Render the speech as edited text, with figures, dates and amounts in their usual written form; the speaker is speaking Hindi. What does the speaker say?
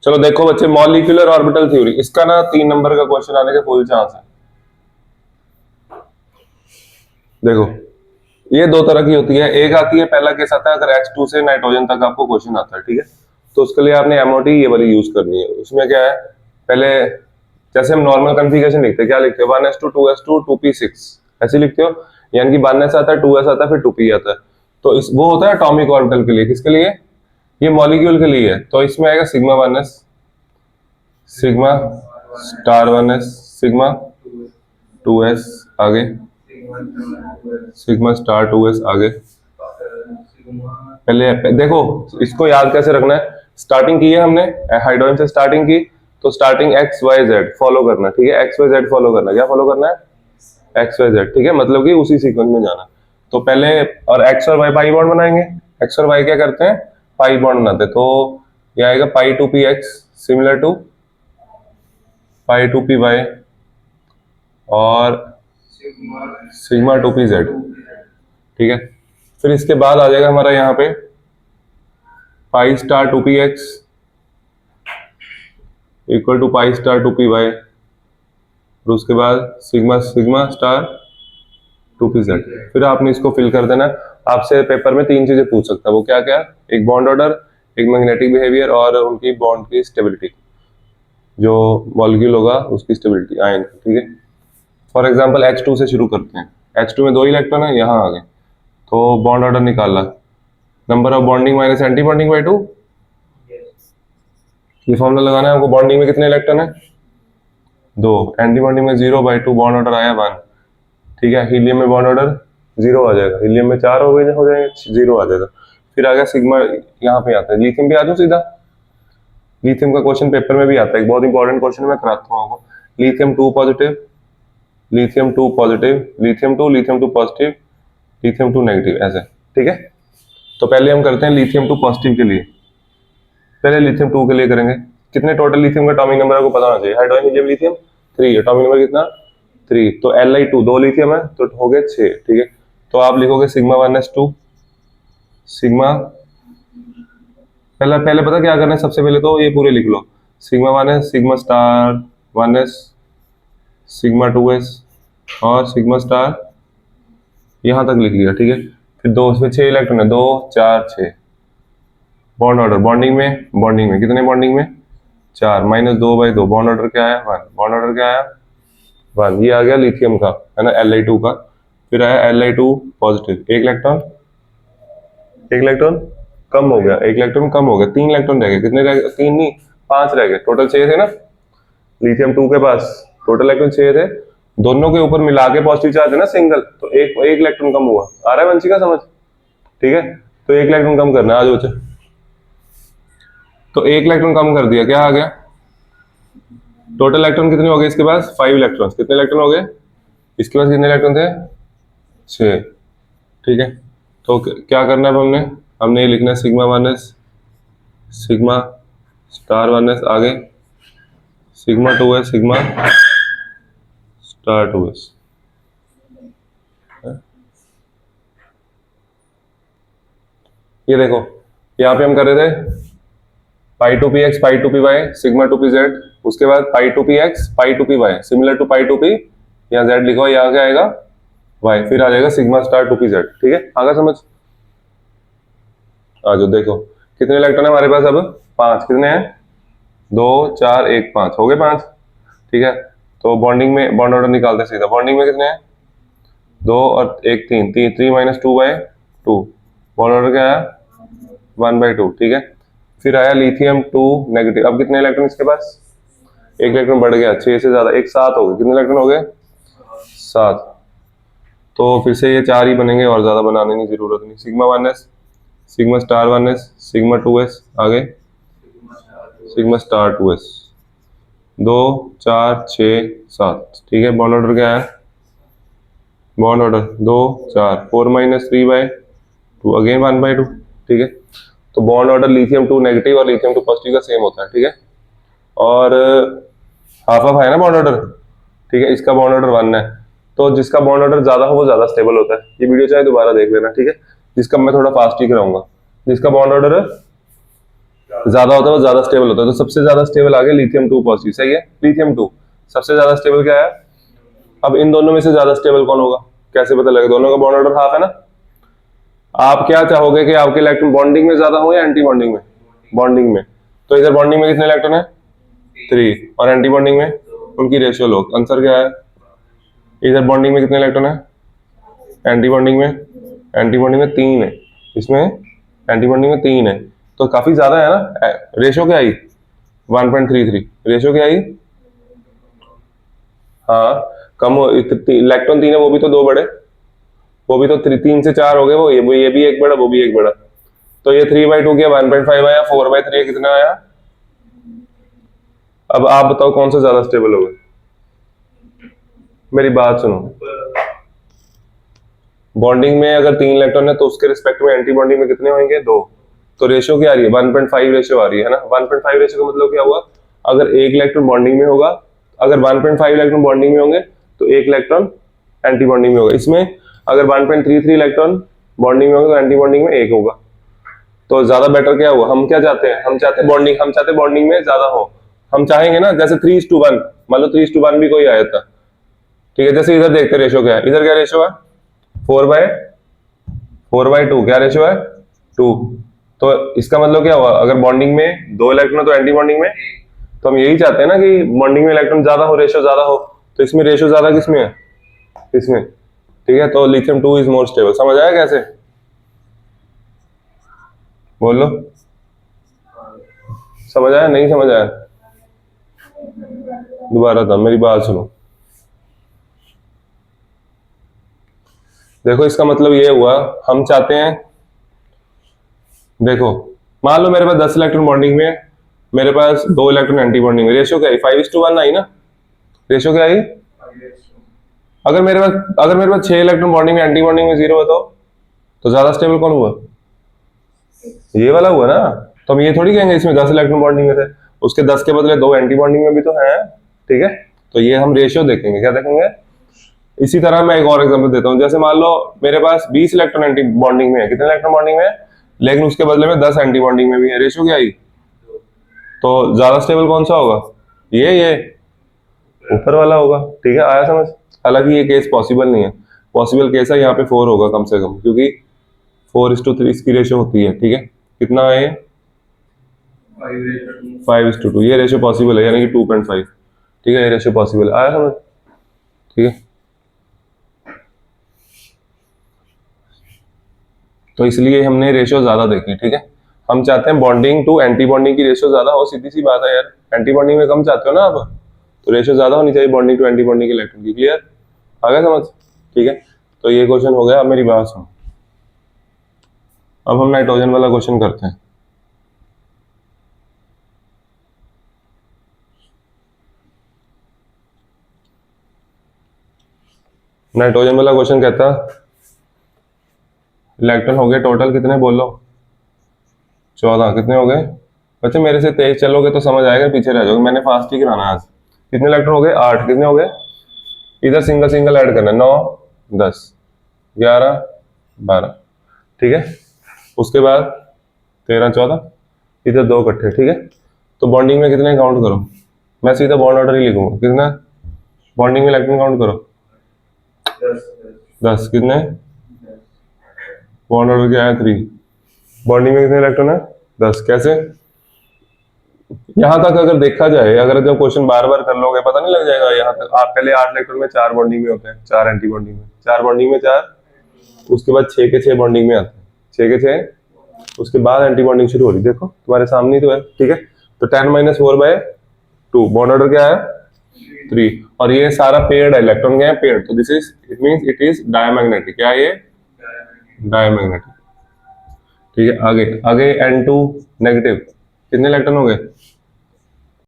चलो देखो बच्चे, मॉलिक्यूलर ऑर्बिटल थ्योरी, इसका ना 3 नंबर का क्वेश्चन आने के फुल चांस है। देखो ये दो तरह की होती है, एक आती है, पहला केस आता है अगर H2 से नाइट्रोजन तक आपको क्वेश्चन आता है, ठीक है, तो उसके लिए आपने MOT ये वाली यूज करनी है। उसमें क्या है, पहले जैसे हम नॉर्मल कॉन्फ़िगरेशन लिखते हैं, क्या लिखते हैं, 1s2 2s2 2p6 ऐसे लिखते हो, यानी कि 1s आता है, 2s आता है, फिर 2p आता है। तो इस वो होता है एटॉमिक ऑर्बिटल के लिए, किसके लिए, ये मॉलिक्यूल के लिए है। तो इसमें आएगा sigma 1s, sigma star 1s, sigma 2s आगे, सिग्मा स्टार 2s आगे। पहले देखो इसको याद कैसे रखना है, स्टार्टिंग की है हमने हाइड्रोजन से स्टार्टिंग की, तो starting X Y Z follow करना, ठीक है, एक्स वाई जेड फॉलो करना, क्या फॉलो करना है, एक्स वाई जेड, ठीक है, मतलब कि उसी सीक्वेंस में जाना। तो पहले और एक्स और वाई पाई बॉन्ड बनाएंगे, एक्स और वाई क्या करते हैं, पाई बॉन्ड बनाते हैं। तो ये आएगा pi two P X similar to pi two P Y और सिग्मा टू पी जेड, ठीक है। फिर इसके बाद आ जाएगा हमारा यहाँ पे pi star two P X equal to pi star two P Y, और उसके बाद sigma sigma star two P Z. फिर आपने इसको फिल कर देना। आपसे पेपर में 3 चीजें पूछ सकता है, वो क्या क्या, एक बॉन्ड ऑर्डर, एक मैग्नेटिक बिहेवियर और उनकी बॉन्ड की स्टेबिलिटी, जो मॉलिक्यूल होगा उसकी स्टेबिलिटी आयन, ठीक है। फॉर एग्जांपल H2 से शुरू करते हैं, H2 में 2 इलेक्ट्रॉन है, यहाँ आ गए, तो बॉन्ड ऑर्डर निकाला, number of bonding minus anti bonding by 2, ये फॉर्मूला लगाना है हमको। बॉन्डिंग में कितने इलेक्ट्रॉन है, 2, एंटी बॉन्डिंग में 0/2, बॉन्ड ऑर्डर आया 1, ठीक है। हीलियम में बॉन्ड ऑर्डर 0 आ जाएगा, हीलियम में 4 हो जाएंगे, 0 आ जाएगा। फिर आ गया सिग्मा, यहाँ पे आता है, लिथियम पे आ जाओ सीधा, लिथियम का क्वेश्चन पेपर में भी आता है, एक बहुत इंपॉर्टेंट क्वेश्चन मैं कराता हूँ आपको। Lithium 2 positive, lithium 2 positive, lithium 2 positive, lithium 2 negative, ऐसे, ठीक है। तो पहले हम करते हैं लिथियम 2 पॉजिटिव के लिए, पहले लिथियम 2 के लिए करेंगे। कितने टोटल लिथियम का एटॉमिक नंबर आपको पता होना चाहिए, hydrogen helium lithium 3, atomic number कितना 3, तो Li2 2 लिथियम है तो हो गए 6, ठीक है। तो आप लिखोगे सिग्मा 1s2, सिग्मा, पहले पहले पता क्या करना है, सबसे पहले तो ये पूरे लिख लो, sigma 1s, sigma star 1s, sigma 2s और सिग्मा स्टार, यहाँ तक लिख लिया, ठीक है। फिर 2, उसमें 6 इलेक्ट्रॉन है, 2 4 6। बॉन्ड ऑर्डर, बॉन्डिंग में कितने, बॉन्डिंग में 4, -2/2, बॉन्ड ऑर्डर क्या आया 1, बॉन्ड ऑर्डर क्या आया 1, ये आ गया लिथियम का, है ना, Li2 का। फिर आया Li2 पॉजिटिव, एक इलेक्ट्रॉन कम हो गया, एक इलेक्ट्रॉन कम हो गया, 3 इलेक्ट्रॉन रह गए, कितने रह गए, 3 नहीं 5 रह गए, टोटल 6 थे ना लिथियम 2 के पास, टोटल इलेक्ट्रॉन 6 थे, दोनों के ऊपर मिला के पॉजिटिव चार्ज है ना सिंगल, तो एक इलेक्ट्रॉन कम हुआ, आ रहा है वंशिका समझ, ठीक है। तो एक इलेक्ट्रॉन कम करना है, आज बच्चे, तो एक इलेक्ट्रॉन कम कर दिया, क्या आ गया, टोटल इलेक्ट्रॉन कितने हो गए इसके पास, 5 इलेक्ट्रॉन, कितने इलेक्ट्रॉन हो गए इसके पास, कितने इलेक्ट्रॉन थे 6, ठीक है। तो क्या करना है हमने, हमने ये लिखना है sigma 1s, sigma star 1s आगे, sigma 2s, sigma star 2s, ये देखो यहाँ पे हम कर रहे थे pi two P X, pi two P Y, sigma two P Z, उसके बाद pi two P X, pi two P Y similar to pi two P, यहाँ जेड लिखो, यहाँ क्या आएगा वाई, फिर आ जाएगा sigma star two P Z, ठीक है, आगे समझ आ जाओ। देखो कितने इलेक्ट्रॉन है हमारे पास अब, 5, कितने हैं 2 4 1 5, हो गए 5, ठीक है। तो बॉन्डिंग में बॉन्ड ऑर्डर निकालते हैं सीधा, बॉन्डिंग में कितने हैं 2 और 1 3, 3 - 2/2, बॉन्ड ऑर्डर क्या आया 1/2, ठीक है। फिर आया लिथियम 2 नेगेटिव, अब कितने इलेक्ट्रॉन इसके पास, एक इलेक्ट्रॉन बढ़ गया, 6 से ज्यादा, एक 7 हो गए, कितने इलेक्ट्रॉन हो गए 7, तो फिर से ये 4 ही बनेंगे और ज्यादा बनाने की जरूरत नहीं। Sigma 1s, sigma star 1s, sigma 2s आगे, सिग्मा स्टार 2s, 2 4 6 7, ठीक है। बॉन्ड ऑर्डर क्या है, बॉन्ड ऑर्डर 2 4, 4 - 3/2 अगेन 1/2, ठीक है। तो बॉन्ड ऑर्डर लिथियम 2 नेगेटिव और लिथियम 2 पॉजिटिव का सेम होता है, ठीक है। और हाफ ऑफ है ना बॉन्ड ऑर्डर, ठीक है, इसका बॉन्ड ऑर्डर 1 है, तो जिसका बॉन्ड ऑर्डर ज्यादा हो वो ज्यादा स्टेबल होता है। ये वीडियो चाहे दोबारा देख लेना, ठीक है, जिसका मैं थोड़ा फास्ट ही कराऊंगा, जिसका बॉन्ड ऑर्डर ज्यादा होता है वो ज्यादा स्टेबल होता है। तो सबसे ज्यादा स्टेबल आ गया लिथियम 2 पॉजिटिव, सही है। लिथियम 2 सबसे ज्यादा स्टेबल क्या है। अब इन दोनों में से ज्यादा स्टेबल कौन होगा, कैसे पता लगेगा, दोनों का बॉन्ड ऑर्डर हाफ है ना। आप क्या चाहोगे कि आपके इलेक्ट्रॉन बॉन्डिंग में ज्यादा हो या एंटी बॉन्डिंग में, बॉन्डिंग में। तो इधर बॉन्डिंग में कितने इलेक्ट्रॉन है, 3, और एंटी बॉन्डिंग में उनकी रेशियो लो, आंसर क्या है। इधर बॉन्डिंग में कितने इलेक्ट्रॉन है, एंटी बॉन्डिंग में, एंटी बॉन्डिंग में 3 है, इसमें एंटी बॉन्डिंग में 3 है, तो काफी ज्यादा है ना। रेशियो क्या आई, 1.33, रेशियो क्या आई। हाँ कम इलेक्ट्रॉन 3 है, वो भी तो 2 बड़े, वो भी तो 3 से 4 हो गए, ये भी एक बड़ा, वो भी एक बड़ा। तो ये 3/2 किया 1.5 आया, 4/3 कितना आया। अब आप बताओ कौन सा ज्यादा स्टेबल होगा। मेरी बात सुनो, बॉन्डिंग में अगर 3 इलेक्ट्रॉन है तो उसके रिस्पेक्ट में एंटी बॉन्डिंग में कितने होंगे, 2। तो रेशियो क्या आ रही है, 1.5 रेशियो आ रही है ना। 1.5 रेशियो का मतलब क्या हुआ, अगर एक इलेक्ट्रॉन बॉन्डिंग में होगा, अगर 1.5 इलेक्ट्रॉन बॉन्डिंग में होंगे तो एक इलेक्ट्रॉन एंटी बॉन्डिंग में होगा। इसमें अगर 1.33 इलेक्ट्रॉन बॉन्डिंग में होंगे तो एंटी बॉन्डिंग में 1 होगा। तो ज्यादा बेटर क्या हुआ, हम क्या चाहते हैं, हम चाहते हैं बॉन्डिंग, हम चाहते हैं बॉन्डिंग में ज्यादा हो। हम चाहेंगे ना जैसे 3:1, मान लो 3:1 भी कोई आया था, ठीक है। जैसे इधर देखते रेशियो क्या है, इधर क्या रेशियो है, 4/2, क्या रेशियो है, 2। तो इसका मतलब क्या हुआ, अगर बॉन्डिंग में 2 इलेक्ट्रॉन तो एंटी बॉन्डिंग में, तो हम यही चाहते हैं ना कि बॉन्डिंग में इलेक्ट्रॉन ज्यादा हो, रेशियो ज्यादा हो। तो इसमें रेशियो ज्यादा किसमें है, इसमें, ठीक है। तो लिथियम 2 इज मोर स्टेबल। समझ आया कैसे, बोलो, समझ आया नहीं समझ आया, दोबारा था, मेरी बात सुनो। देखो इसका मतलब ये हुआ, हम चाहते हैं, देखो मान लो मेरे पास 10 इलेक्ट्रॉन बॉन्डिंग में है, मेरे पास 2 इलेक्ट्रॉन एंटी बॉन्डिंग में, रेशियो क्या है, 5:1 आई ना। रेशियो क्या आई, अगर मेरे पास 6 इलेक्ट्रॉन बॉन्डिंग में, एंटी बॉन्डिंग में 0 है, तो ज्यादा स्टेबल कौन हुआ, ये वाला हुआ ना। तो हम ये थोड़ी कहेंगे इसमें 10 इलेक्ट्रॉन बॉन्डिंग में थे, उसके 10 के बदले 2 एंटी बॉन्डिंग में भी तो है, ठीक है। तो ये हम रेशियो देखेंगे, क्या देखेंगे। इसी तरह मैं एक और एग्जांपल देता हूँ, जैसे मान लो मेरे पास 20 इलेक्ट्रॉन एंटी बॉन्डिंग में है, कितने इलेक्ट्रॉन बॉन्डिंग में है, लेकिन उसके बदले में 10 एंटी बॉन्डिंग में भी है, रेशियो क्या आई। तो ज्यादा स्टेबल कौन सा होगा, ये ऊपर वाला होगा, ठीक है, आया समझ। हालांकि ये केस पॉसिबल नहीं है, पॉसिबल केस है यहाँ पे 4 होगा कम से कम, क्योंकि 4:3 इसकी रेशियो होती है, ठीक है। कितना है ये, 5:2, ये रेशियो पॉसिबल है, यानी कि 2.5, ठीक है, ये रेशियो पॉसिबल है, आया समझ, ठीक है। तो इसलिए हमने रेशियो ज्यादा देखी, ठीक है। हम चाहते हैं बॉन्डिंग टू एंटी बॉन्डिंग की रेशियो ज्यादा हो, सीधी सी बात है यार, एंटी बॉन्डिंग में कम चाहते हो ना आप, तो रेशियो ज्यादा होनी चाहिए बॉन्डिंग टू एंटी बॉन्डिंग के इलेक्ट्रॉन की, क्लियर, आ गया समझ, ठीक है। तो ये क्वेश्चन हो गया। अब मेरी बात सुनो, अब हम नाइट्रोजन वाला क्वेश्चन करते हैं। नाइट्रोजन वाला क्वेश्चन कहता, इलेक्ट्रॉन हो गए टोटल कितने बोलो, 14, कितने हो गए बच्चे, मेरे से तेज चलोगे तो समझ आएगा, पीछे रह जाओगे, मैंने फास्ट ही कराना आज। कितने इलेक्ट्रॉन हो गए, 8, कितने हो गए, इधर सिंगल सिंगल ऐड करना है, 9, 10, 11, 12, ठीक है। उसके बाद 13, 14, इधर 2 इकट्ठे, ठीक है। तो बॉन्डिंग में कितने काउंट करो, मैं सीधा बॉन्ड ऑर्डर ही लिखूंगा, कितना बॉन्डिंग में इलेक्ट्रॉन काउंट करो, 10, कितने, बॉन्ड ऑर्डर क्या है 3, बॉन्डिंग में कितने इलेक्ट्रॉन है 10, कैसे। यहाँ तक अगर देखा जाए, अगर जब क्वेश्चन बार बार कर लोगे पता नहीं लग जाएगा। यहाँ तक आप पहले 8 इलेक्ट्रॉन में 4 बॉन्डिंग में होते हैं, 4 एंटी बॉन्डिंग में, 4 बॉन्डिंग में 4, उसके बाद 6 के 6 बॉन्डिंग में आते हैं, 6 के 6, उसके बाद एंटी बॉन्डिंग शुरू हो रही, देखो तुम्हारे सामने ही तो है, ठीक है। तो 10-4/2, बॉन्ड ऑर्डर क्या है 3, और ये सारा पेयर्ड है, इलेक्ट्रॉन क्या है पेयर्ड, तो this is, it means it is diamagnetic, क्या है ये, डायमैग्नेटिक, ठीक है। आगे आगे N2 नेगेटिव, कितने इलेक्ट्रॉन हो गए,